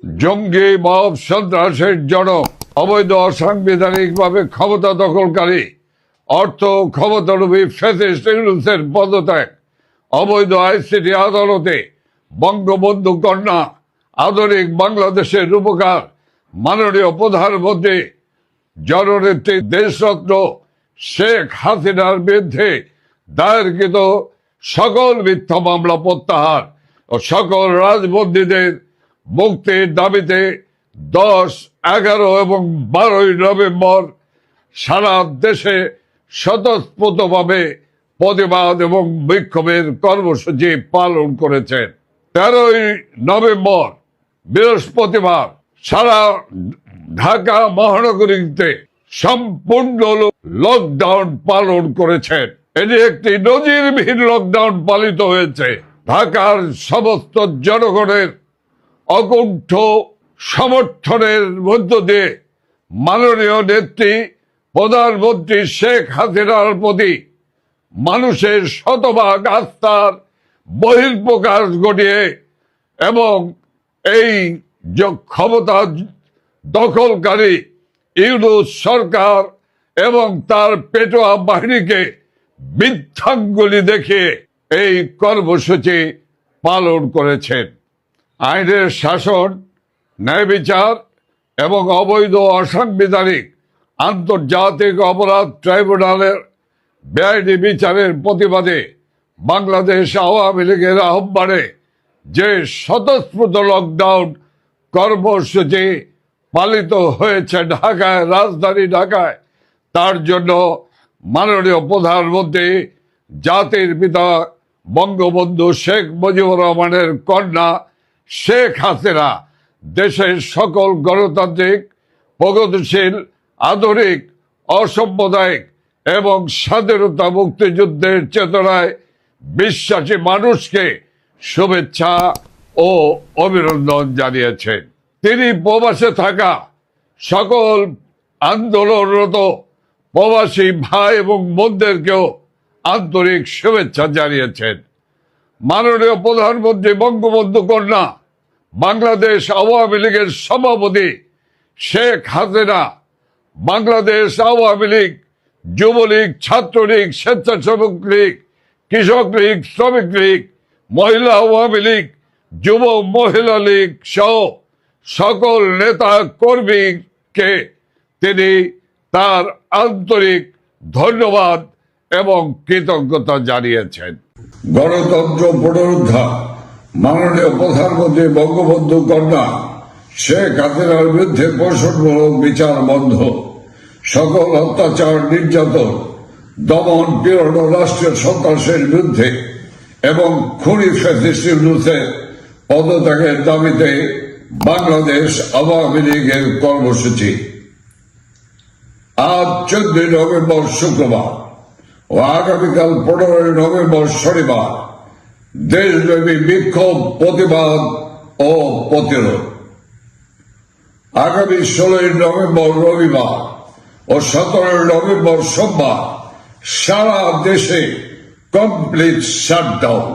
জঙ্গি মব সন্ত্রাসের জনক, অবৈধ অসাংবিধানিকভাবে ক্ষমতা দখলকারী, অর্থ ক্ষমতালোভী ফ্যাসিস্ট ইউনূসের পদত্যাগ, অবৈধ আইসিটি আদালতে বঙ্গবন্ধু কন্যা, আধুনিক বাংলাদেশের রূপকার মাননীয় প্রধানমন্ত্রী জননেত্রী দেশরত্ন শেখ হাসিনার বিরুদ্ধে দায়েরকৃত সকল মিথ্যা মামলা প্রত্যাহার ও সকল রাজবন্দীদের মুক্তির দাবিতে 10, 11 এবং 12 নভেম্বর সারা দেশে স্বতঃস্ফূর্তভাবে প্রতিবাদ এবং বিক্ষোভের কর্মসূচি পালন করেছেন। 13 নভেম্বর বৃহস্পতিবার সারা ঢাকা মহানগরীতে সম্পূর্ণ লকডাউন পালন করেছেন। এটি একটি নজিরবিহীন লকডাউন পালিত হয়েছে। ঢাকার সমস্ত জনগণের অকুণ্ঠ সমর্থনের মধ্য দিয়ে মাননীয় নেত্রী প্রধানমন্ত্রী শেখ হাসিনার প্রতি মানুষের শতভাগ আস্থার বহিঃপ্রকাশ ঘটিয়ে এবং এই ক্ষমতা দখলকারী ইউনূস সরকার এবং তার পেটোয়া বাহিনীকে বৃদ্ধাঙ্গুলি দেখিয়ে এই কর্মসূচি পালন করেছেন। আইনের শাসন, ন্যায় বিচার এবং অবৈধ অসাংবিধানিক আন্তর্জাতিক অপরাধ ট্রাইব্যুনালের বেআইনি বিচারের প্রতিবাদে বাংলাদেশ আওয়ামী লীগের আহ্বানে যে স্বতঃস্ফূর্ত লকডাউন কর্মসূচি পালিত হয়েছে ঢাকায়, রাজধানী ঢাকায়, তার জন্য মাননীয় প্রধানমন্ত্রী জাতির পিতা বঙ্গবন্ধু শেখ মুজিবুর রহমানের কন্যা শেখ হাসিনা দেশের সকল গণতান্ত্রিক, প্রগতিশীল, আধুনিক, অসাম্প্রদায়িক এবং স্বাধীনতা মুক্তিযুদ্ধের চেতনায় বিশ্বাসী মানুষকে শুভেচ্ছা ও অভিনন্দন জানিয়েছেন। তিনি প্রবাসে থাকা সকল আন্দোলনরত প্রবাসী ভাই এবং বোনদেরকেও আন্তরিক শুভেচ্ছা জানিয়েছেন। মাননীয় প্রধানমন্ত্রী বঙ্গবন্ধু কন্যা বাংলাদেশ আওয়ামী লীগের সভাপতি শেখ হাসিনা বাংলাদেশ আওয়ামী লীগ, যুবলীগ, ছাত্রলীগ, স্বেচ্ছাসেবক লীগ, কৃষক লীগ, শ্রমিক লীগ, মহিলা আওয়ামী লীগ, যুব মহিলা লীগ সহ সকল নেতা কর্মীকে তিনি তার আন্তরিক ধন্যবাদ এবং কৃতজ্ঞতা জানিয়েছেন। গণতন্ত্র পুনরুদ্ধার, মাননীয় প্রধানমন্ত্রী বঙ্গবন্ধু কন্যা শেখ হাসিনার বিরুদ্ধে প্রশাসনমূলক বিচার বন্ধ, সকল অত্যাচার, নির্যাতন, দমন পীড়ন ও রাষ্ট্রীয় সন্ত্রাসের বিরুদ্ধে এবং খুনি ফ্যাসিস্ট ইউনূসের পদত্যাগের দাবিতে বাংলাদেশ আওয়ামী লীগের কর্মসূচি। আজ 14 নভেম্বর শুক্রবার ও আগামীকাল 15 নভেম্বর শনিবার দেশব্যাপী বিক্ষোভ, প্রতিবাদ ও প্রতিরোধ। আগামী 16 নভেম্বর রবিবার ও 17 নভেম্বর সোমবার সারা দেশে কমপ্লিট শাটডাউন।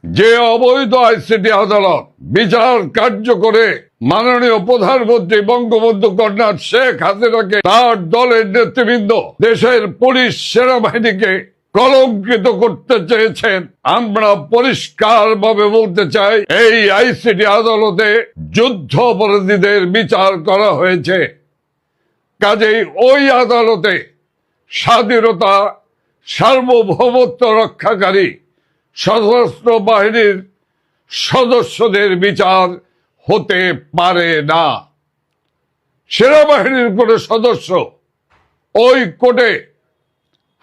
যে অবৈধ আইসিটি আদালত বিচার কার্য করে মাননীয় প্রধানমন্ত্রী বঙ্গবন্ধু কন্যা শেখ হাসিনাকে, তার দলের নেতৃবৃন্দ দেশের পুলিশ সেনাবাহিনীকে কলঙ্কিত করতে চেয়েছেন, আমরা পরিষ্কার ভাবে বলতে চাই, এই আইসিটি আদালতে যুদ্ধ অপরাধীদের বিচার করা হয়েছে। কাজেই ওই আদালতে স্বাধীনতা, সার্বভৌমত্ব রক্ষাকারী সশস্ত্র বাহিনীর সদস্যদের বিচার হতে পারে না। সেনাবাহিনীর কোন সদস্য ওই কোর্টে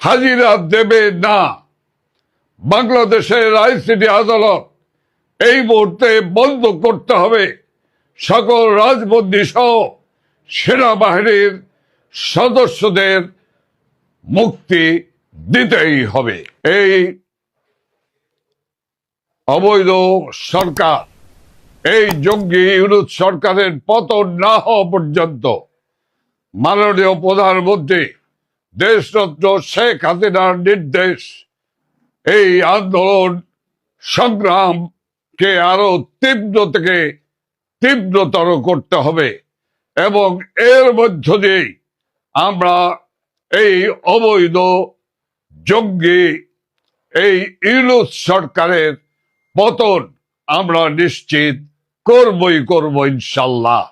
হাজিরা দেবে না। বাংলাদেশের আইসিটি আদালত এই মুহূর্তে বন্ধ করতে হবে। সকল রাজবন্দী সহ সেনাবাহিনীর সদস্যদের মুক্তি দিতেই হবে। এই অবৈধ সরকার, এই জঙ্গি ইউনূস সরকারের পতন না হওয়া পর্যন্ত মাননীয় প্রধানমন্ত্রী দেশরত্ন শেখ হাসিনার নির্দেশ এই আন্দোলন সংগ্রামকে আরো তীব্র থেকে তীব্রতর করতে হবে এবং এর মধ্য দিয়েই আমরা এই অবৈধ জঙ্গি এই ইউনূস সরকারের পতন আমরা নিশ্চিত করব ইনশাল্লাহ।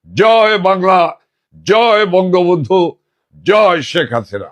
জয় বাংলা, জয় বঙ্গবন্ধু, জয় শেখ হাসিনা।